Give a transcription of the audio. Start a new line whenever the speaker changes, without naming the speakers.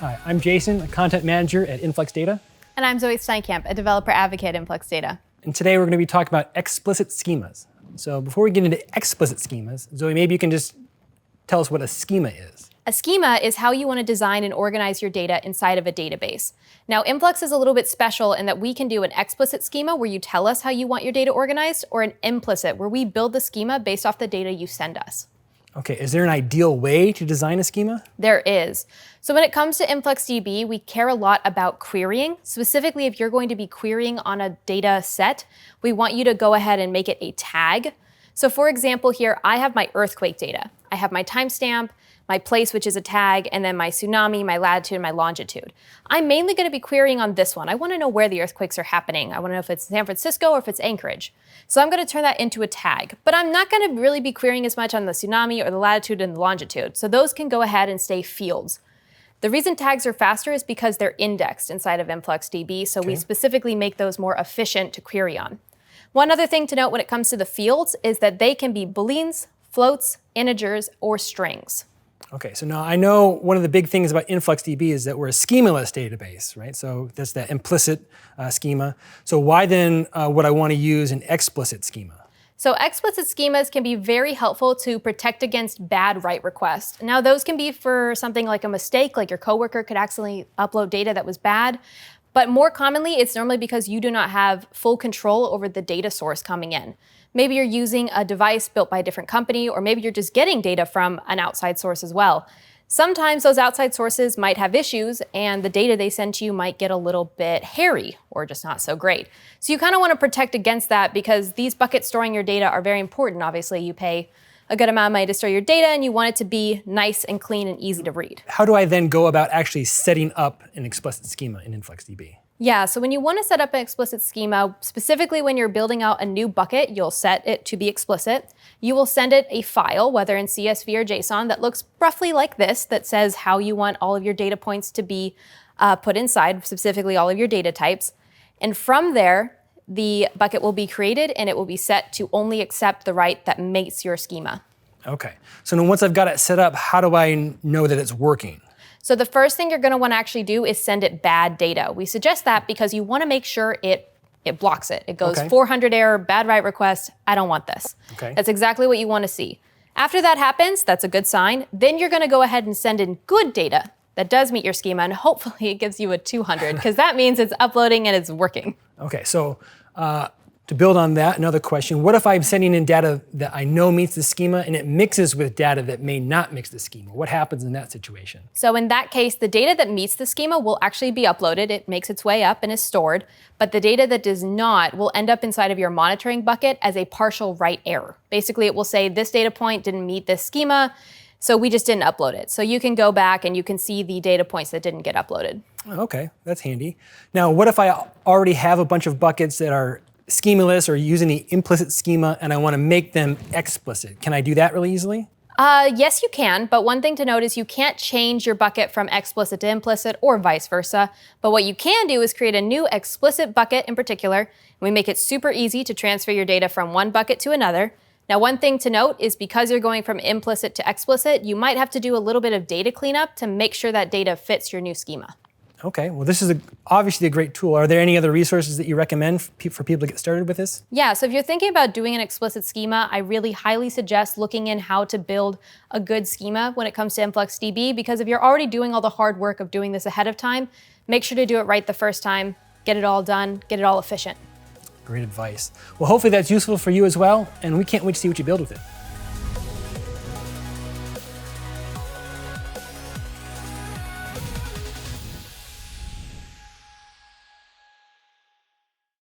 Hi, I'm Jason, a content manager at InfluxDB.
And I'm Zoe Steinkamp, a developer advocate at InfluxDB.
And today we're going to be talking about explicit schemas. So before we get into explicit schemas, Zoe, maybe you can just tell us what a schema is.
A schema is how you want to design and organize your data inside of a database. Now, Influx is a little bit special in that we can do an explicit schema where you tell us how you want your data organized, or an implicit where we build the schema based off the data you send us.
Okay, is there an ideal way to design a schema?
There is. So when it comes to InfluxDB, we care a lot about querying. Specifically, if you're going to be querying on a data set, we want you to go ahead and make it a tag. So for example, here, I have my earthquake data. I have my timestamp, my place, which is a tag, and then my tsunami, my latitude, and my longitude. I'm mainly going to be querying on this one. I want to know where the earthquakes are happening. I want to know if it's San Francisco or if it's Anchorage. So I'm going to turn that into a tag. But I'm not going to really be querying as much on the tsunami or the latitude and the longitude. So those can go ahead and stay fields. The reason tags are faster is because they're indexed inside of InfluxDB, so we specifically make those more efficient to query on. One other thing to note when it comes to the fields is that they can be booleans, floats, integers, or strings.
Okay, so now I know one of the big things about InfluxDB is that we're a schema-less database, right? So that's that implicit schema. So why then would I want to use an explicit schema?
So explicit schemas can be very helpful to protect against bad write requests. Now those can be for something like a mistake, like your coworker could accidentally upload data that was bad. But more commonly, it's normally because you do not have full control over the data source coming in. Maybe you're using a device built by a different company, or maybe you're just getting data from an outside source as well. Sometimes those outside sources might have issues, and the data they send to you might get a little bit hairy or just not so great. So you kind of want to protect against that because these buckets storing your data are very important. Obviously, you pay a good amount of money to store your data, and you want it to be nice and clean and easy to read.
How do I then go about actually setting up an explicit schema in InfluxDB?
Yeah, so when you want to set up an explicit schema, specifically when you're building out a new bucket, you'll set it to be explicit. You will send it a file, whether in CSV or JSON, that looks roughly like this, that says how you want all of your data points to be put inside, specifically all of your data types. And from there, the bucket will be created and it will be set to only accept the write that makes your schema.
Okay, so now once I've got it set up, how do I know that it's working?
So the first thing you're going to want to actually do is send it bad data. We suggest that because you want to make sure it blocks it. It goes 400 error, bad write request, I don't want this. That's exactly what you want to see. After that happens, that's a good sign. Then you're going to go ahead and send in good data that does meet your schema, and hopefully it gives you a 200 because that means it's uploading and it's working.
Okay, so to build on that, another question, what if I'm sending in data that I know meets the schema and it mixes with data that may not mix the schema? What happens in that situation?
So in that case, the data that meets the schema will actually be uploaded. It makes its way up and is stored, but the data that does not will end up inside of your monitoring bucket as a partial write error. Basically, it will say this data point didn't meet this schema, so we just didn't upload it. So you can go back and you can see the data points that didn't get uploaded.
Okay, that's handy. Now, what if I already have a bunch of buckets that are schema-less or using the implicit schema and I want to make them explicit? Can I do that really easily?
Yes, you can, but one thing to note is you can't change your bucket from explicit to implicit or vice versa. But what you can do is create a new explicit bucket in particular, and we make it super easy to transfer your data from one bucket to another. Now, one thing to note is because you're going from implicit to explicit, you might have to do a little bit of data cleanup to make sure that data fits your new schema.
Okay, well this is obviously a great tool. Are there any other resources that you recommend for people to get started with this?
Yeah, so if you're thinking about doing an explicit schema, I really highly suggest looking in how to build a good schema when it comes to InfluxDB, because if you're already doing all the hard work of doing this ahead of time, make sure to do it right the first time, get it all done, get it all efficient.
Great advice. Well, hopefully that's useful for you as well, and we can't wait to see what you build with it.